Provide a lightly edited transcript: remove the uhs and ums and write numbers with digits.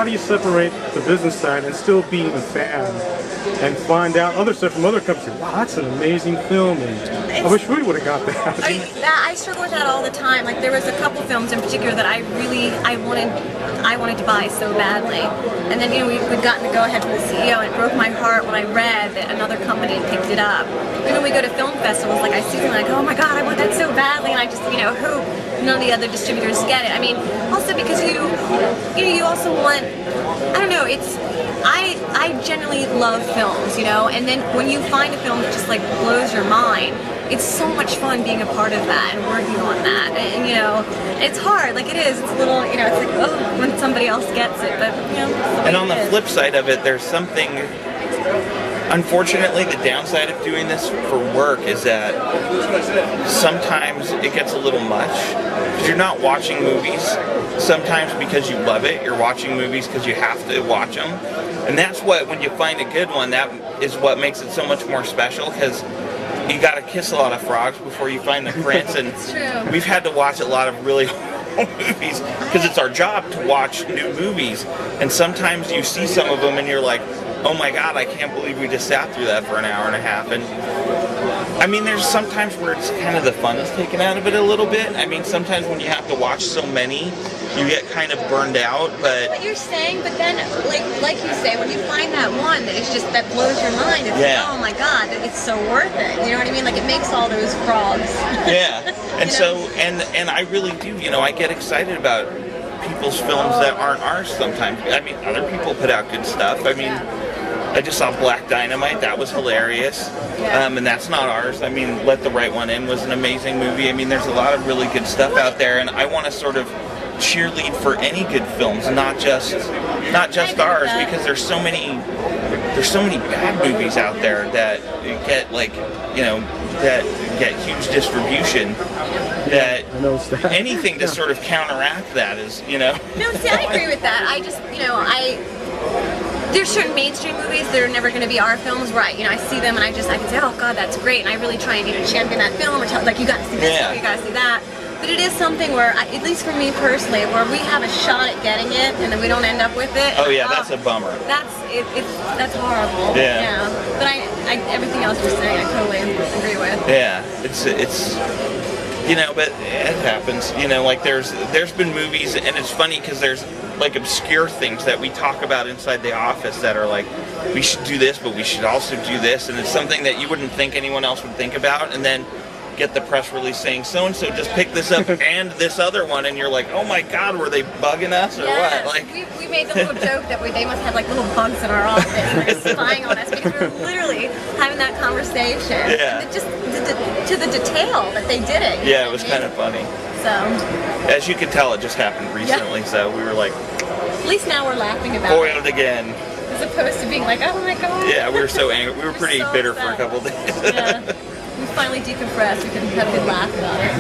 how do you separate the business side and still be a fan and find out other stuff from other companies? Wow, that's an amazing film, and I wish we would have got that. I struggle with that all the time. Like there was a couple films in particular that I wanted to buy so badly, and then we'd gotten to go ahead from the CEO, and it broke my heart when I read that another company had picked it up. And when we go to film festivals, like I see something like, oh my god, I want that so badly, and I just hope none of the other distributors get it. I mean, also because you also want, I don't know, it's I generally love films, and then when you find a film that just like blows your mind, it's so much fun being a part of that and working on that. And it's hard, like it is. It's a little, it's like, oh, when somebody else gets it, but And on the flip side of it, there's something. Unfortunately, the downside of doing this for work is that sometimes it gets a little much. Because you're not watching movies sometimes because you love it. You're watching movies because you have to watch them. And that's what, when you find a good one, that is what makes it so much more special, because you got to kiss a lot of frogs before you find the prince. And we've had to watch a lot of really movies because it's our job to watch new movies. And sometimes you see some of them and you're like, oh my god, I can't believe we just sat through that for an hour and a half. And I mean, there's sometimes where it's kind of the fun is taken out of it a little bit. I mean, sometimes when you have to watch so many, you get kind of burned out. But what you're saying, but then like you say, when you find that one that is just that blows your mind, it's like, oh my god, it's so worth it. You know what I mean? Like it makes all those frogs. Yeah, and so and I really do. I get excited about people's films that aren't ours sometimes. I mean, other people put out good stuff. I mean. I just saw Black Dynamite. That was hilarious. And that's not ours. I mean, Let the Right One In was an amazing movie. I mean, there's a lot of really good stuff out there, and I want to sort of cheerlead for any good films, not just ours, because there's so many bad movies out there that get that get huge distribution. That anything to sort of counteract that is, No, see, I agree with that. I just, there's certain mainstream movies that are never going to be our films where I see them and I can say, oh god, that's great, and I really try and champion that film or tell, like, you got to see this, or you got to see that. But it is something where, at least for me personally, where we have a shot at getting it and then we don't end up with it. Oh yeah, that's a bummer. That's horrible. Yeah. But I everything else you're saying, I totally agree with. Yeah, it's but it happens. Like there's been movies, and it's funny because there's like obscure things that we talk about inside the office that are like, we should do this, but we should also do this, and it's something that you wouldn't think anyone else would think about, and then get the press release saying so-and-so just picked this up and this other one, and you're like, oh my god, were they bugging us or what? Like we made the little joke that they must have like little bugs in our office and they're spying on us, because we're literally having that conversation. Yeah. And just to the detail that they did it. Yeah, it was kind of funny. So, as you can tell, it just happened recently, so we were like, at least now we're laughing about foiled again. As opposed to being like, oh my god. Yeah, we were so angry. We were pretty bitter for a couple of days. Yeah. We finally decompressed. We could have a good laugh about it.